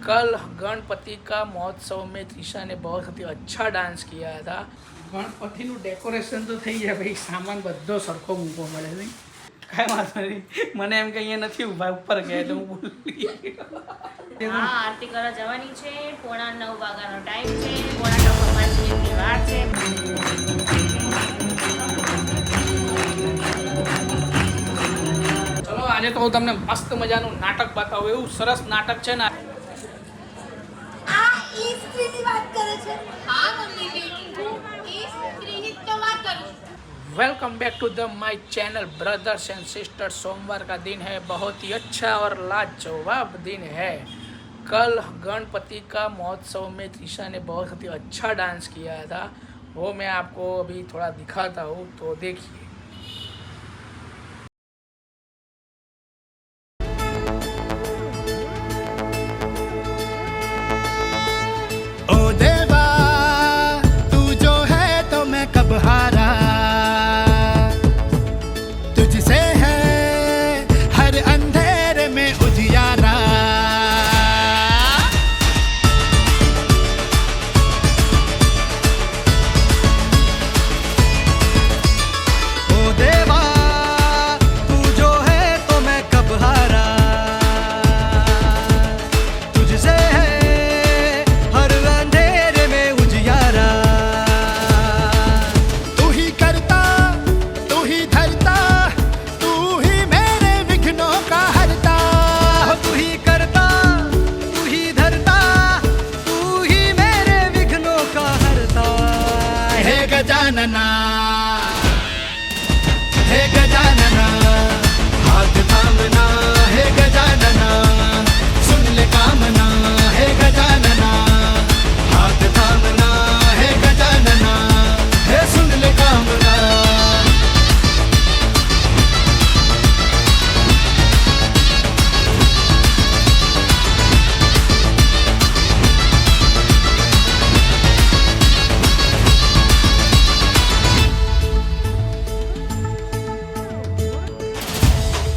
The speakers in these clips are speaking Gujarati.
कल गणपति का महोत्सव में त्रिशा ने बहुत ही अच्छा डांस किया था। गणपतिનું ડેકોરેશન તો થઈ જાય ભાઈ, સામાન બધો સરખો મૂકવો મળે નહીં, કાંઈ વાંધો નહીં। મને એમ કે અહીંયા નથી ઊભા, ઉપર ગયા તો હું બોલી હા, આરતી કરવા જવાની છે, 8:45 વાગ્યાનો ટાઈમ છે, 8:45 મિનિટની વાર છે। ચલો આજે તો હું તમને મસ્ત મજાનું નાટક બતાવું, એવું સરસ નાટક છે ને। Welcome back to the my channel brothers and sisters. सोमवार का दिन है, बहुत ही अच्छा और लाजवाब दिन है। कल गणपति का महोत्सव में त्रिशा ने बहुत ही अच्छा डांस किया था, वो मैं आपको अभी थोड़ा दिखाता हूँ, तो देखिए। ओ देवा तू जो है तो मैं कब हारा, तुझसे है हर अंधेरे में उजियारा। ओ देवा तू जो है तो मैं कब हारा, तुझसे है हर अंधेरे में उजियारा। तू ही करता तू ही धरता, तू ही मेरे विघ्नों का हरता। तू ही करता तू ही धरता, तू ही मेरे विघ्नों का हरता। हे गजानना हे गजानना, हाथ थामना हे गजानना, सुन ले कामना हे गजानना, हाथ थामना हे गजानना, हे सुन ले कामना।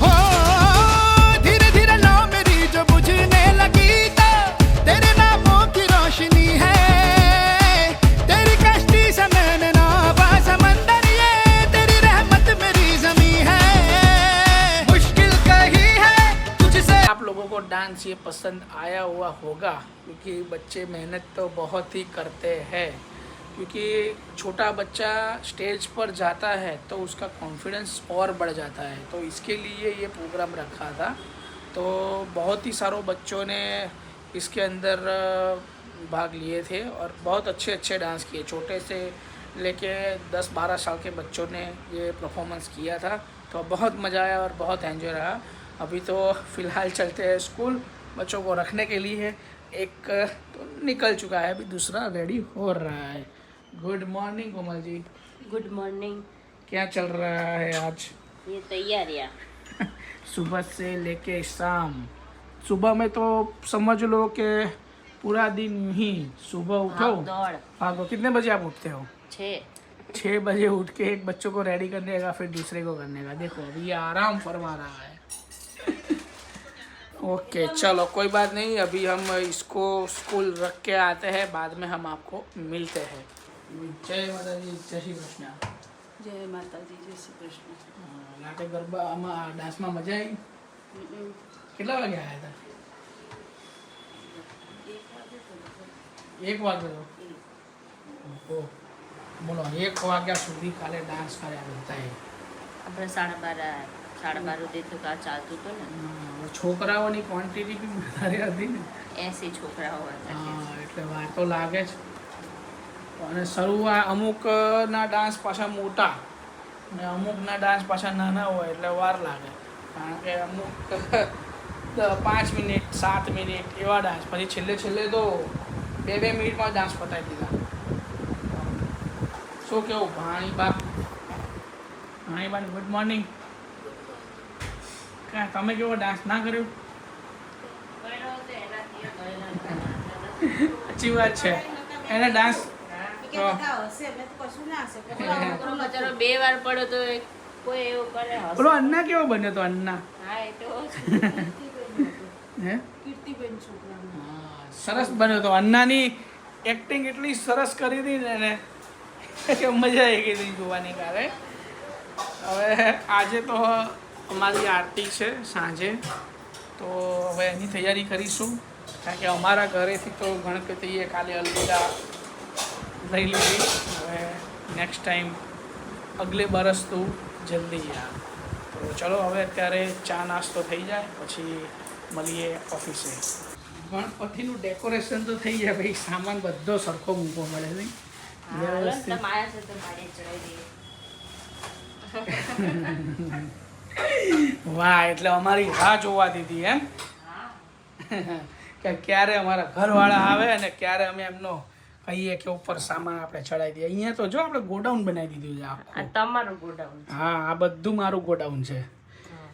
हो धीरे धीरे लो मेरी जो बुझने लगी, तो तेरे नामों की रोशनी है। तेरी कश्ती से मैंने नावा समंदर, ये तेरी रहमत मेरी जमी है। मुश्किल कही है तुझसे। आप लोगों को डांस ये पसंद आया हुआ होगा, क्योंकि बच्चे मेहनत तो बहुत ही करते हैं। क्योंकि छोटा बच्चा स्टेज पर जाता है तो उसका कॉन्फिडेंस और बढ़ जाता है, तो इसके लिए ये प्रोग्राम रखा था। तो बहुत ही सारों बच्चों ने इसके अंदर भाग लिए थे और बहुत अच्छे अच्छे डांस किए। छोटे से लेके 10-12 साल के बच्चों ने ये परफॉर्मेंस किया था, तो बहुत मज़ा आया और बहुत एंजॉय रहा। अभी तो फ़िलहाल चलते हैं स्कूल, बच्चों को रखने के लिए। एक तो निकल चुका है, अभी दूसरा रेडी हो रहा है। Good morning Komal ji, good morning. क्या चल रहा है आज? ये तैयारियाँ सुबह से लेके शाम। सुबह में तो समझ लो कि पूरा दिन यूं ही सुबह उठो दौड़ भागो। कितने बजे आप उठते हो? 6 बजे उठ के एक बच्चों को रेडी करने का, फिर दूसरे को करने का। देखो अभी ये आराम फरमा रहा है। ओके चलो कोई बात नहीं, अभी हम इसको स्कूल रख के आते हैं, बाद में हम आपको मिलते हैं। जय माता जी, जय श्री कृष्ण। જય માતાજી, જય શ્રી કૃષ્ણ। નાટક ગરબા આમાં ડાન્સમાં મજા આવી? કેટલા વાગે આવ્યા હતા? 1 વાગે તો ઓહો, બોલો 1 વાગ્યા સુધી કાલે ડાન્સ કર્યા હતા। આપણે 12:30 સુધી તો કા ચાલતું હતું ને। છોકરાઓની ક્વોન્ટિટી બી વધારે હતી ને, 80 છોકરાઓ હતા। હા એટલે વાર તો લાગે જ। અને શરૂઆત અમુકના ડાન્સ પાછા મોટા અને અમુકના ડાન્સ પાછા નાના હોય એટલે વાર લાગે, કારણ કે અમુક 5 મિનિટ 7 મિનિટ એવા ડાન્સ, પછી છેલ્લે તો 2 મિનિટમાં ડાન્સ પતાવી દીધા। શું કેવું ભાણીબા? Good morning. કાં તમે કેવો ડાન્સ ના કર્યો? સાચી વાત છે, એને ડાન્સ બે વાર પડ્યો તો કોઈ એવું કરે। બોલો અન્ના કેવો બન્યો તો? અન્ના હા એ તો હે? કીર્તિબેન સરસ બન્યો તો. અન્નાની એક્ટિંગ એટલી સરસ કરી હતી ને એને કે મજા આવી ગઈ હતી જોવાની કાલે. હવે આજે તો અમારી આરતી છે સાંજે, તો હવે એની તૈયારી કરીશું, કારણ કે અમારા ઘરેથી તો ગણપતિએ કાલે અલવિદા લઈ લીધી. હવે નેક્સ્ટ ટાઈમ અગલે બરસ તું જલ્દી યાર. તો ચલો હવે અત્યારે ચા નાસ્તો થઈ જાય પછી મળીએ ઓફિસે. ગણપતિનું ડેકોરેશન તો થઈ જાય ભાઈ, સામાન બધો સરખો મૂકવો મળે નહીં. વાહ, એટલે અમારી રાહ જોવા દીધી એમ કે ક્યારે અમારા ઘરવાળા આવે અને ક્યારે અમે એમનો કહીએ કે ઉપર સામાન આપણે ચડાવી દઈએ. અહીંયા તો જો આપણે ગોડાઉન બનાવી દીધું છે આખું. તમારું ગોડાઉન? હા, આ બધું મારું ગોડાઉન છે,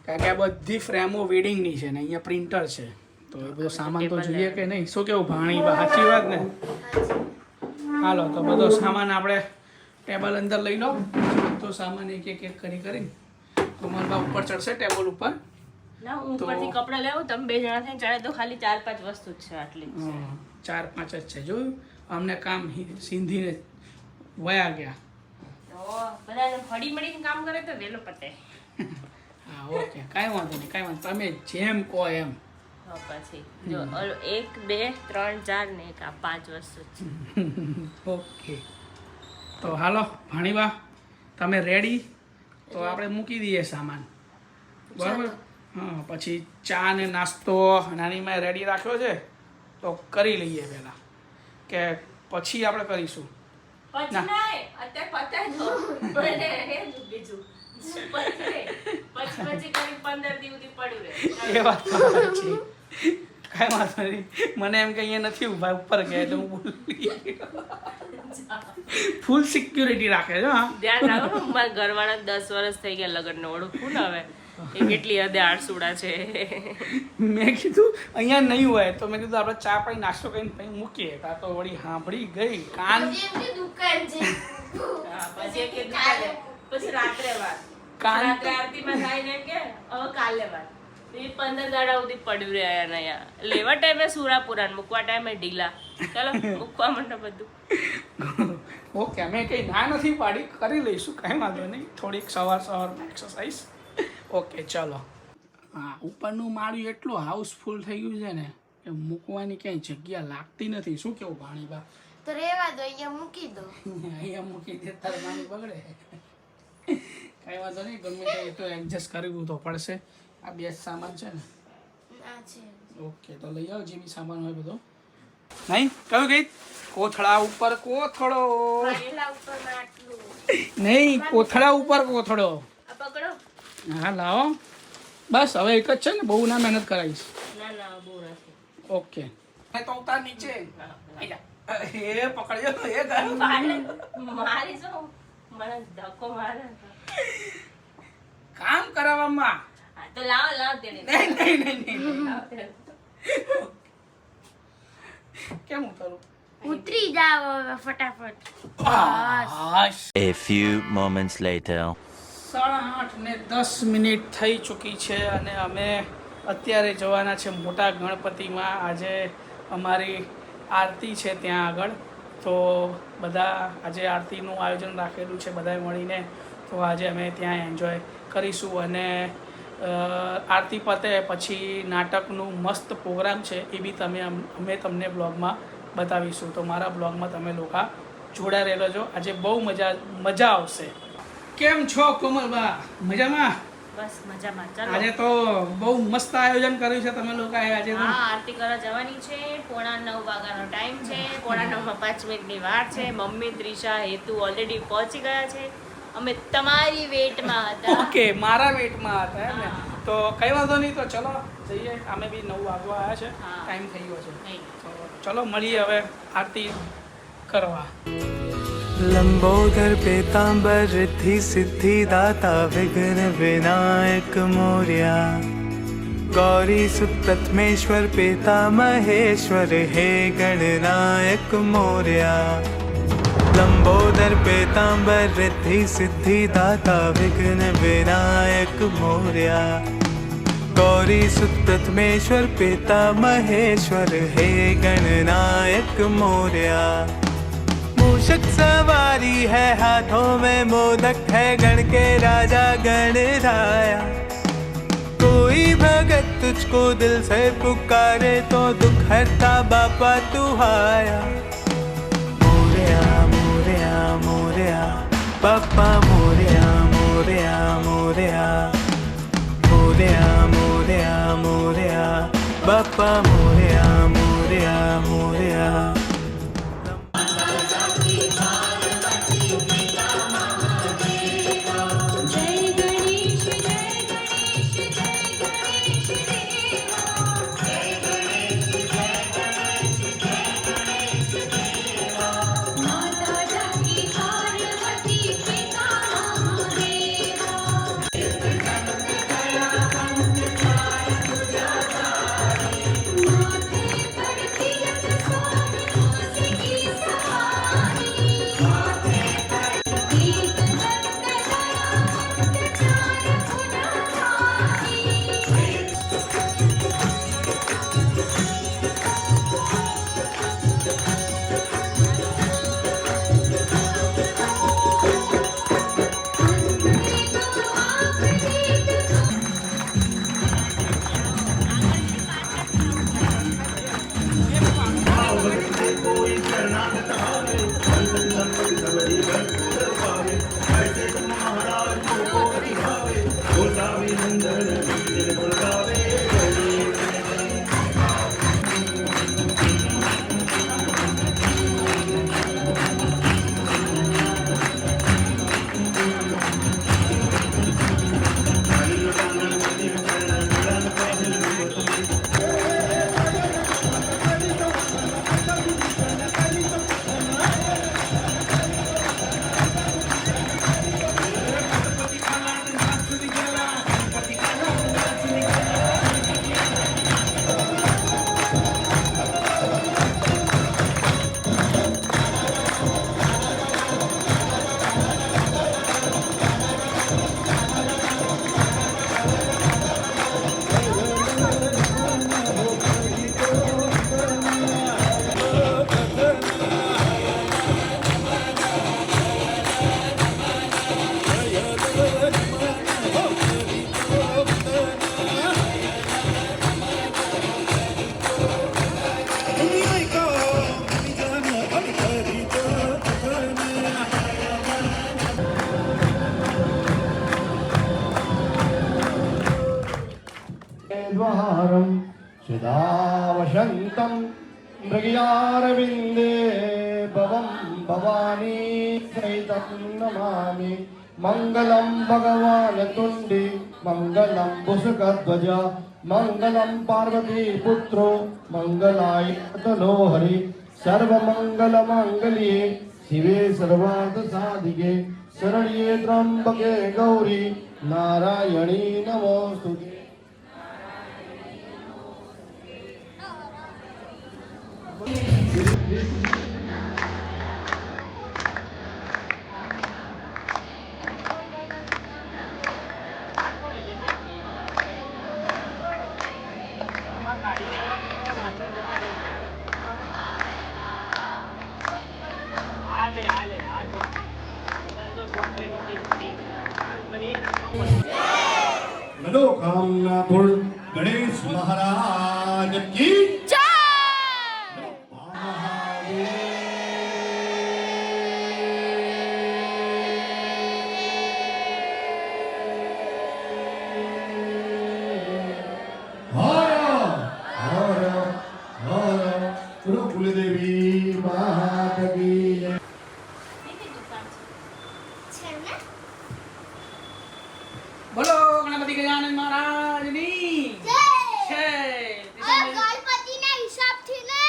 કારણ કે આ બધી ફ્રેમો વેડિંગની છે ને અહીંયા પ્રિન્ટર છે, તો એ બધો સામાન તો જોઈએ કે નહીં. શું કેવું ભાણી, સાચી વાત ને? હાલો તો બધો સામાન આપણે ટેબલ અંદર લઈ લો. બધો સામાન એક એક કરી કરીને તમારા ઉપર ચડશે ટેબલ ઉપર. ના, હું ઉપરથી કપડા લેવું, તમે બે જણા થઈને ચડે તો ખાલી 4-5 વસ્તુ જ છે, આટલી જ છે. 4-5 જ છે. જોયું, અમને કામ સિંધીને વયા ગયા. તો બધાને ફળી મળીને કામ કરે તો વહેલો પતે. હા, ઓકે, કાંઈ વાંધો નહીં, કાંઈ વાંધો. તમે જેમ કહો એમ. પછી જો 1 2 3 4 ને 1 આ 5 વસ્તુ છે. ઓકે, તો હાલો ભાણીબા, તમે રેડી? તો આપણે મૂકી દઈએ સામાન, બરાબર? હા, પછી ચા ને નાસ્તો નાનીમાં રેડી રાખ્યો છે, તો કરી લઈએ પહેલાં, કે પછી આપણે કરીશું. પછી નહીં, અત્યારે પતાય દો. મને એ બીજું પછી કરી 15 દિવસ સુધી પડ્યું રહે. એ વાત સાચી, કાંઈ વાંધો નહીં. મને એમ કે અહીંયા નથી ઊભા, ઉપર ગયા એટલે હું બોલી. ફૂલ સિક્યુરિટી રાખે છે. હા, ધ્યાન રાખો, મારા ઘરવાળા 10 વર્ષ થઈ ગયા લગ્નને, ઓળખું ને હવે એ કેટલી હદે આળસુડા છે. મેં કીધું અહીંયા નહીં હોય, તો મેં કીધું આપણે ચા પાણી નાસ્તો કરીને પછી મૂકીએ. કાં તો વળી સાંભળી ગઈ કાન. પછી રાત્રે કાન આરતીમાં થાય ને કે હવે કાલે વાત. એ 15 દાડા સુધી પડ્યું રહ્યા ને અહીંયા. લેવા ટાઈમે સુરાપુરા, મૂકવા ટાઈમે ઢીલા. ચાલો મૂકવા માંડો બધું. ઓકે, અમે કંઈ ના નથી પાડી, કરી લઈશું, કાંઈ વાંધો નહીં. થોડીક સવારમાં એક્સરસાઇઝ. ઓકે ચલો. હા, ઉપરનું માળું એટલું હાઉસફુલ થઈ ગયું છે ને કે મૂકવાની ક્યાંય જગ્યા લાગતી નથી. શું કેવું ભાણીબા? તો રેવા દો, અહીંયા મૂકી દો. અહીંયા મૂકી દે તાર માની બગડે. કાંઈ વાંધો નહીં, ગમે તે તો એડજસ્ટ કરવું તો પડશે. આ બે સામાન છે ને? આ છે. ઓકે, તો લઈ આવો જે બી સામાન હોય બધો. નહીં કયું ગઈ? કોથળા ઉપર કોથળો પહેલા ઉપરમાં આટલું નહીં, કોથળા ઉપર કોથળો. આ પકડો. હા લાવો, બસ હવે એક જ છે ને, બહુ ના મહેનત કરાવીશ. ના ના બહુ નથી. ઓકે, તો ઉતાર નીચે. એ પકડજો એ મારી શું મને ધક્કો મારે. કામ કરાવવામાં. હા તો લાવ તેની. નહીં નહીં. કેમ ઉતારું? ઉતરી જાઓ હવે ફટાફટ. A few moments later. 8:10 થઈ ચૂકી છે અને અમે અત્યારે જવાના છે મોટા ગણપતિમાં. આજે અમારી આરતી છે ત્યાં આગળ, તો બધા આજે આરતીનું આયોજન રાખેલું છે બધાએ મળીને, તો આજે અમે ત્યાં એન્જોય કરીશું. અને આરતી પતે પછી નાટકનું મસ્ત પ્રોગ્રામ છે, એ બી અમે તમને બ્લોગમાં બતાવીશું. તો મારા બ્લોગમાં તમે લોકો જોડાઈ રહેલો છો. આજે બહુ મજા આવશે. કેમ છો કોમલબા? મજામાં? બસ મજામાં. ચાલો આજે તો બહુ મસ્ત આયોજન કર્યું છે તમે લોકોએ આજે તો. હા, આરતી કરવા જવાની છે. 9:45 વાગ્યાનો ટાઈમ છે. 9:45 માં 5 મિનિટની વાર છે. મમ્મી, ત્રિષા, હેતુ ઓલરેડી પહોંચી ગયા છે. અમે તમારી વેટમાં હતા. ઓકે, મારા વેટમાં હતા એમ ને? તો કઈ વાંધો નહીં, તો ચલો જઈએ. અમે બી 9 વાગવા આવ્યા છે, હા. ટાઈમ થઈ ગયો છે. નહીં. તો ચલો મળીએ હવે આરતી કરવા. लंबोदर पीतांबर रिद्धि सिद्धि दाता विघ्न विनायक मोरया गौरी सुत प्रथमेश्वर पिता महेश्वर हे गणनायक मोरया लंबोदर पीतांबर रिद्धि सिद्धि दाता विघ्न विनायक मोरया गौरी सुत प्रथमेश्वर पिता महेश्वर हे गणनायक मोरया। मूषक सवारी है हाथों में मोदक है गण के राजा गणराया। कोई भगत तुझको दिल से पुकारे तो दुख हरता बापा तू आया। मोरया मोरया मोरया बापा मोरया मोरया मोरया मोरया मोरया मोरया बापा मोरया मोरया मोरया। द्वारं सदा वसन्तं मृगयारविन्दे भवं भवानी सहितं नमामि। मङ्गलं भगवान् तुण्डी मङ्गलं पुष्कध्वज मङ्गलं पार्वतीपुत्रो मङ्गलाय तनो हरि। सर्वमङ्गलमाङ्गल्ये शिवे सर्वार्थसाधिके शरण्ये त्र्यम्बके गौरी नारायणी नमोस्तुते। मनोकामना पूर्ण गणेश महाराज की कुलदेवी माता की जय। બોલો ગણપતિ ગજાનન મહારાજની જય। ગણપતિના હિસાબથી ને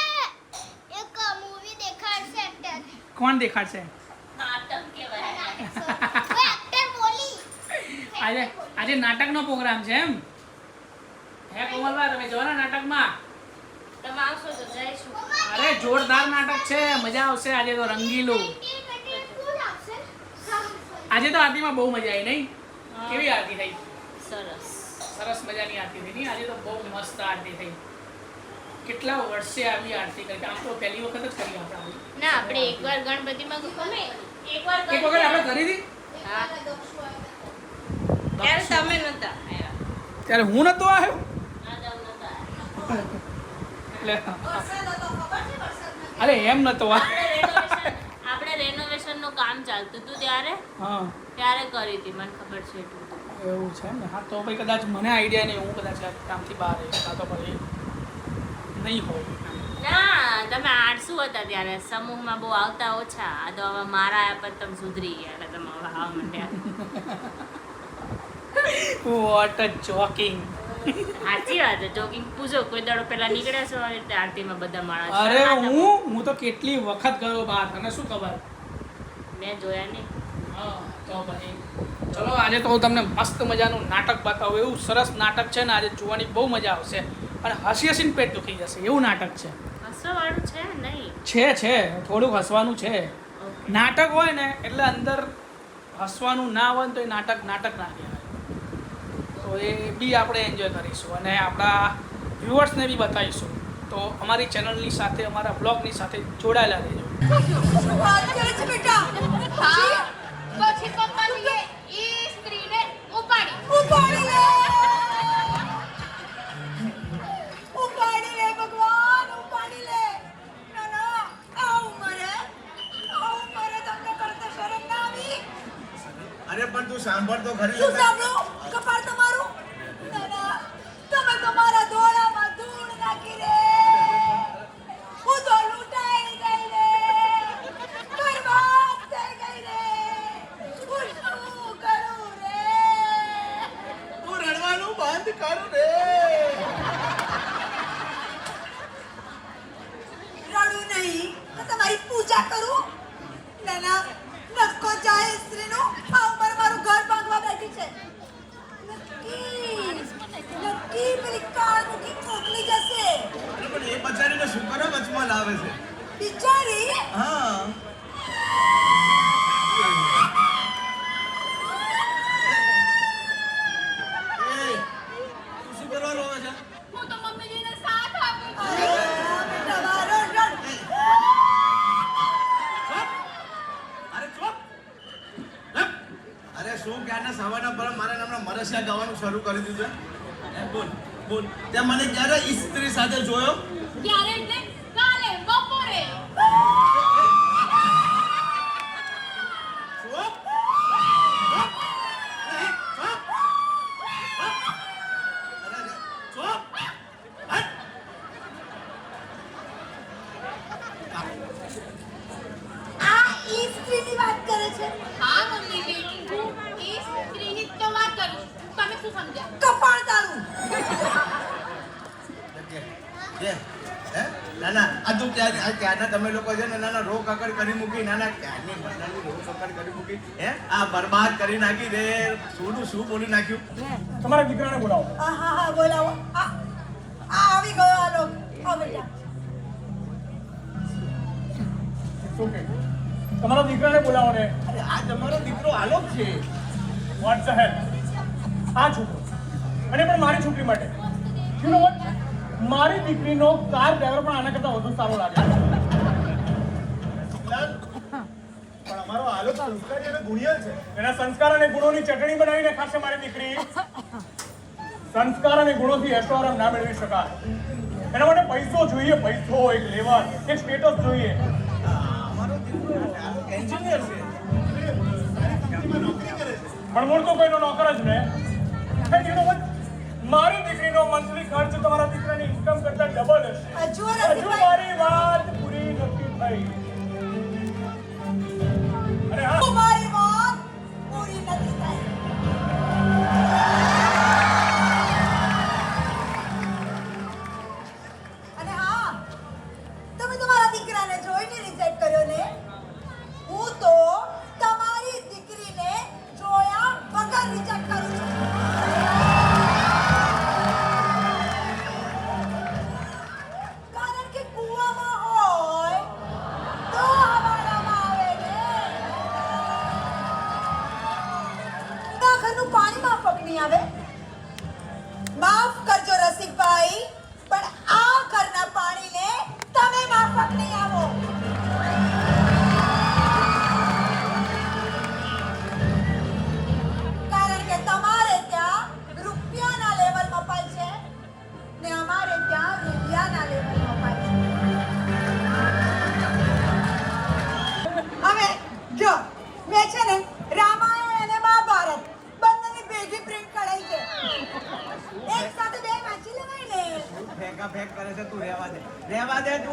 એક મૂવી દેખાડશે એક્ટર કોણ દેખાડશે નાટક કહેવાય. કોઈ એક્ટર બોલી આજે આજે નાટકનો પ્રોગ્રામ છે એમ હે કોમલભાઈ તમે જોવાના નાટકમાં તમે આવશો તો જઈશું. અરે જોરદાર નાટક છે મજા આવશે આજે તો રંગીલું આજે તો આરતીમાં બહુ મજા આવી નહીં કેવી આરતી થઈ સરસ. સરસ સરસ મજાની આરતી થઈ નહીં? આજે તો બહુ મસ્ત આરતી થઈ. કેટલા વર્ષે આવી આરતી કરી? આમ તો પહેલી વખત જ કરી આપણે. ના આપણે એકવાર ગણપતિમાં અમે એકવાર એક વખત આપણે કરી હતી હા ત્યારે તમે નતા આવ્યા. ત્યારે હું નતો આવ્યો. ના જાવ નતા એટલે અરે એમ નતો આપણે રેનોવેશન નું કામ ચાલતું હતું ત્યારે હા કરી હતી મને ખબર છે એટલું તો. એવું છે ને? હા તો ભાઈ કદાચ મને આઈડિયા નહીં, હું કદાચ કામથી બહાર આવ્યો તો પછી નહીં હોય. ના તમે આળસુ હતા ત્યારે સમૂહમાં બહુ આવતા ઓછા. આ તો હવે મારા આયા પર તમે સુધરી ગયા એટલે તમે હવે આવવા માંડ્યા. What a joking. સાચી વાત છે. જોગિંગ પૂછો કોઈ દાડો પેલા નીકળ્યા છો એટલે આરતીમાં બધા માણસ. અરે હું તો કેટલી વખત ગયો બહાર, તને શું ખબર? મેં જોયા નહીં. હા તો પછી ચલો આજે તો હું તમને મસ્ત મજાનું નાટક બતાવું. એવું સરસ નાટક છે ને, આજે જોવાની બહુ મજા આવશે અને હસી હસીને પેટ દુખી જશે એવું નાટક છે. હસવાવાળું છે નહીં? છે થોડુંક હસવાનું છે. નાટક હોય ને એટલે અંદર હસવાનું ના હોય ને તો એ નાટક ના કહેવાય. તો એ બી આપણે એન્જોય કરીશું અને આપણા વ્યુઅર્સને બી બતાવીશું. તો અમારી ચેનલની સાથે, અમારા બ્લોગની સાથે જોડાયેલા રહેજો. પછી પપ્પાએ એ સ્ત્રીને ઉપાડી લે ભગવાન, ઉપાડી લે. ના ના આવું મરે તમને કરતા શરમ ના આવી? અરે પણ તું સાંભળ તો ખરી. શું સાંભળો? કપાળ તમારું. ના ના તમે તમારા ધોળામાં ધૂળ નાખી રે. હું તો લૂંટાઈ ગઈ રે, બરબાદ થઈ ગઈ રે. હું શું કરું રે? તું રડવાનું બંધ કર રે. રડું નહીં તો તમારી પૂજા કરું? ના ના નક્કો જાય સ્ત્રીનો આ ઉંમર મારું ઘર ભાંગવા બેઠી છે. નક્કી પેલી કાર મૂકી મોકલી જશે. અરે પણ એ બચારીને શું કરે વચમાં લાવે છે? બિચારી હા એ, તું શું કરવા રોવે છે? હું તો મમ્મીજીને સાથ આપું છું. તમારો રડ અરે ચૂપ. હપ. અરે શું ક્યારના સવારના પર મારા નામના મરસિયા ગાવાનું શરૂ કરી દીધું છે? બોલ બોલ ત્યાં મને ક્યારે સ્ત્રી સાથે જોયો? ક્યારે એટલે કાલે બપોરે. ચૂપ. આ ઈ સ્ત્રીની વાત કરે છે? હા મમ્મીજી હું ઈ સ્ત્રીની તો વાત કરું છું. તમે શું સમજ્યા? કપાળ તારું. નાના આ તું ક્યારના તમે લોકો છે ને નાના રો કકડ કરી મૂકી, નાના ક્યારની નાની રો કકડ કરી મૂકી. આ બરબાદ કરી નાખી રે. શું બોલી નાખ્યું? તમારા દીકરાને બોલાવો. હા બોલાવો. આ આવી ગયો આ લોક. આવ બેટા. શું કે તમારા દીકરાને બોલાવો ને. અરે આ તમારો દીકરો આલોક છે. વોટ ધ હેલ? આ છોકરો અને પણ મારી છોકરી માટે યુ નો વોટ, મારી દીકરીનો કાર ડ્રાઈવર પણ આના કરતાં વધુ સારો લાગે. પણ અમારો આલોક સંસ્કારી અને ગુણિયલ છે. એના સંસ્કાર અને ગુણોની ચટણી બનાવીને ખાશે મારી દીકરી. સંસ્કાર અને ગુણોથી એશોઆરામ ના મેળવી શકાય. એના માટે પૈસો જોઈએ, પૈસો, એક લેવલ, એક સ્ટેટસ જોઈએ. અમારો દીકરો આલોક એન્જિનિયર છે. નોકરી કરે છે. પણ મૂળ તો કોઈનો નોકર જ ને. And you know what? મારી દીકરીનો મંથલી ખર્ચ તમારા દીકરાની ઇન્કમ કરતા ડબલ હશે. હજુ નથી હજુ ભાઈ. મારી વાત પૂરી નથી થઈ. અરે હા, તમારી વાત પૂરી નથી થઈ. અને હા તમે તમારા દીકરાને જોઈને રિજેક્ટ કર્યો ને. હું તો તમારી દીકરીને જોયા વગર રિજેક્ટ કરું છું. કારણ કે કૂવામાં હોય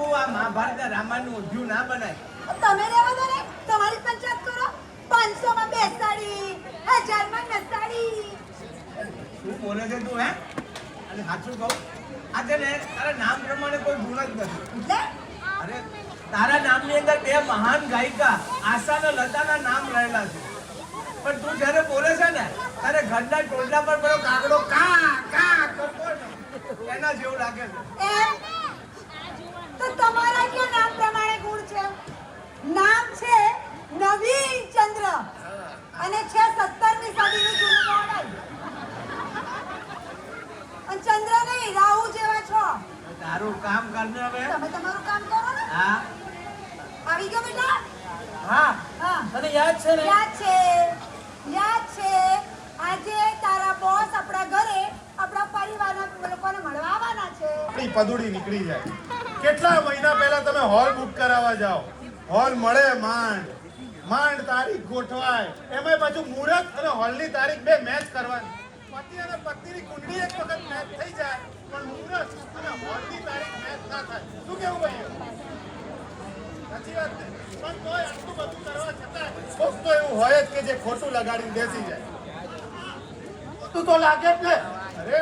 તું આ મહાભારત ને રામાયણ નું ઉધ્યું ના બનાય. તમે રહેવા દો ને, તમારી જ પંચાયત કરો. 500 માં બેસાડી, 1000 માં નસાડી. શું બોલે છે તું હે? અને સાચું કહું, આજે ને તારા નામ પ્રમાણે કોઈ ગુણ જ નથી. એટલે અરે તારા નામની અંદર 2 મહાન ગાયિકા આશા અને લતાના નામ રહેલા છે. પણ તું જ્યારે બોલે છે ને ત્યારે ઘરના ટોળના પર પેલો કાગડો કા કા કરતો ને એના જેવું લાગે છે. એમ તો તમારા કયો નામ પ્રમાણે ગુણ છે? નામ છે નવીન ચંદ્ર અને છે 17મી સદીનું જૂનું મોડલ. અને ચંદ્ર નહીં, રાહુ જેવા છો. તારું કામ કરને હવે. તમે તમારું કામ કરો ને. હા આવી ગયો બેટા? હા હા, તને યાદ છે ને? યાદ છે, યાદ છે. આજે તારા બોસ આપણા ઘરે આપણા પરિવારના લોકોને મળવા આવવાના છે. આપણી પદુડી નીકળી જાય. કેટલા મહિના પહેલા તમે હોલ બુક કરાવવા જાઓ, હોલ મળે માંડ તારીખ ગોઠવાય, એમાં પાછું મુહૂર્ત અને હોલની તારીખ 2 મેચ કરવાની. પતિ અને પત્નીની કુંડળી એક વખત મેચ થઈ જાય, પણ મુહૂર્ત અને હોલની તારીખ મેચ ના થાય. શું કેવું ભાઈ? સાચી વાત છે. પણ તોય આટલું બધું કરવા છતાં કોક તો એવું હોય જ કે જે ખોટું લગાડીને બેસી જાય. તું તો લાગે જ ને. અરે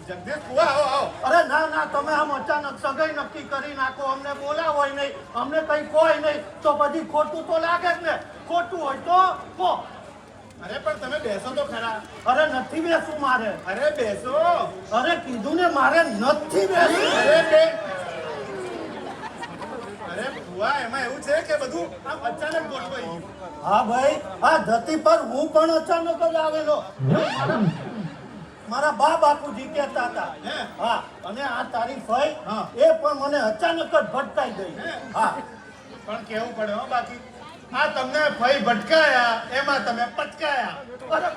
જગદીશ કુવા આવો આવો. અરે ના ના, તમે આમ અચાનક સગાઈ નક્કી કરી નાખો, અમને બોલાવો નહીં, અમને કઈ કોઈ નહીં, તો પછી ખોટું તો લાગે જ ને. ખોટું હોય તો કો. અરે પણ તમે બેસો તો ખરા. અરે નથી બેસવું મારે. અરે બેસો. અરે કીધું ને મારે નથી બેસવું. અરે કુવા એમાં એવું છે કે બધું આમ અચાનક ગોઠવાઈ ગયું. હા ભાઈ, આ ધરતી પર હું પણ અચાનક જ આવેલો. મારા બા બાપુજી કહેતા હતા. હા, અને આ તારી ફઈ એ પણ મને અચાનક જ ભટકાઈ ગઈ. હા, પણ કેવું પડે હો બાકી. આ તમને ફઈ ભટકાયા, એમાં તમે પટકાયા. અરે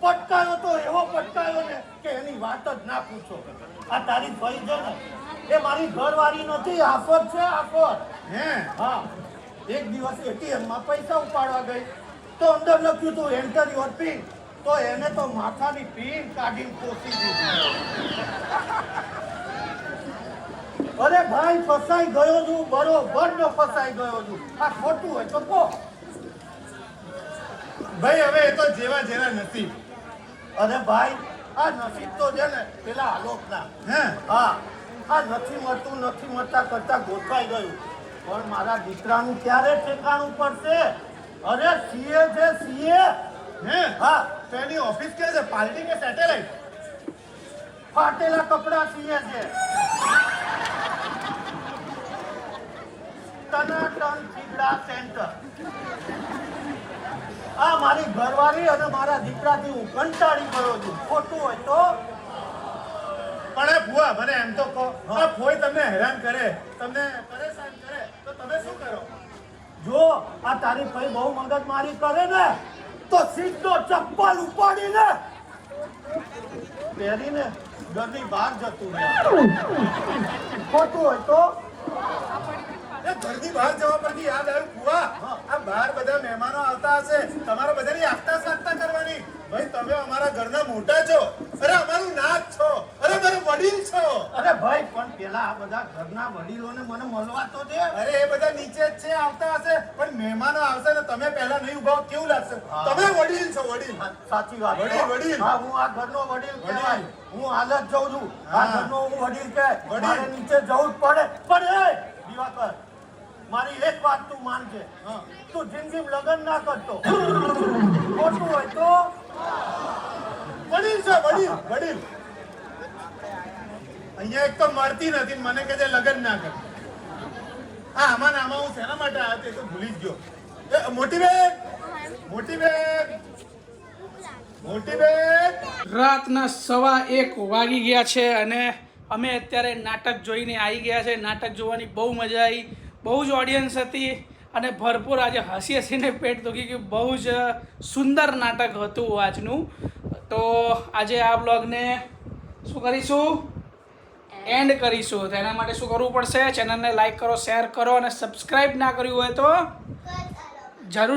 પટકાયો તો એવો પટકાયો ને કે એની વાત જ ના પૂછો. આ તારી ફઈ છે ને એ મારી ઘરવાળી નથી, આફત છે આફત. હા, એક દિવસ ATM માં પૈસા ઉપાડવા ગઈ તો અંદર લખ્યું હતું એન્ટર યોર પિન, તો એને તો માથાની પિન કાઢીને પોસી દીધી. અરે ભાઈ, ફસાઈ ગયો છું, બરોબર નો ફસાઈ ગયો છું. આ ખોટું હોય તો કહો ભાઈ. હવે એ તો જેવા જેના નસીબ. અરે ભાઈ, આ નસીબ તો છે ને પેલા આલોકના. હા, આ નથી મળતા કરતા ગોઠવાઈ ગયું. પણ મારા દીકરાનું ક્યારે ઠેકાણું પડશે? અરે સીએ છે સીએ. હા, તો એની ઓફિસ કે છે, પાર્ટી કે સેટેલાઇટ? ફાટેલા કપડા સીએ છે. ટનાટન થીગડા સેન્ટર. આ મારી ઘરવાળી અને મારા દીકરાથી હું કંટાળી ગયો છું. ખોટું હોય તો પણ એ ભુવા મને એમ તો કહો, આ ફોઈ તમને હેરાન કરે, તમને પરેશાન કરે તો તમે શું કરો? જો આ તારી ફઈ બહુ મગજમારી કરે ને તો સીધો ચપ્પલ ઉપાડીને પહેરીને ઘરની બહાર જતું રહે. ખોટું હોય તો ઘરની બહાર જવા પરથી યાદ આવ્યું ભુવા, આ બહાર બધા મહેમાનો આવતા હશે, તમારે બધાની આગતા સાગતા કરવાની. ભાઈ તમે અમારા ઘરના મોટા છો, અરે અમારું નાથ છો, અરે મારા વડીલ છો. અરે ભાઈ, પણ પેલા આ બધા ઘરના વડીલોને મને મળવા તો દે. અરે એ બધા નીચે જ છે, આવતા હશે, પણ મહેમાનો આવશે ને તમે પહેલા નહીં ઉભા, કેવું લાગશે? તમે વડીલ છો, વડીલ. સાચી વાત, વડીલ. હા, હું આ ઘરનો વડીલ કહેવાય. હું હાલ જ જઉં છું, આ ઘરનો હું વડીલ કહેવાય. મારે નીચે જવું જ પડે. પણ એ દિવાકર, મારી એક વાત તું માનજે, તું જિંદગી લગ્ન ના કરતો. ખોટું હોય તો વડીલ છે, વડીલ. અહીંયા એક તો મળતી નથી, મને કહે છે લગ્ન ના કર. હા, આમાં હું શેના માટે આવ્યો તે તો ભૂલી જ ગયો. મોટી બેન. રાતના 1:15 વાગી ગયા છે અને અમે અત્યારે નાટક જોઈને આવી ગયા છે. નાટક જોવાની બહુ મજા આવી, બહુ જ ઓડિયન્સ હતી અને ભરપૂર આજે હસીને પેટ દુખી ગયું. બહુ જ સુંદર નાટક હતું આજનું. તો આજે આ બ્લોગને શું કરીશું? એન્ડ કરીશું. તો એના માટે શું કરવું પડશે? ચેનલને લાઈક કરો, શેર કરો અને સબસ્ક્રાઈબ ના કર્યું હોય તો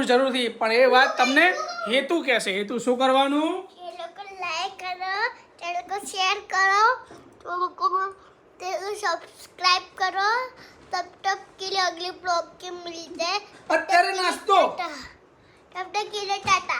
જરૂરથી. પણ એ વાત તમને હેતુ કહેશે. હેતુ શું કરવાનું? लाइक करो, चैनल को शेयर करो, तो तो सब्सक्राइब करो। तब के लिए अगले ब्लॉग के मिलते हैं। અત્યારે નાસ્તો तब तक के लिए टाटा।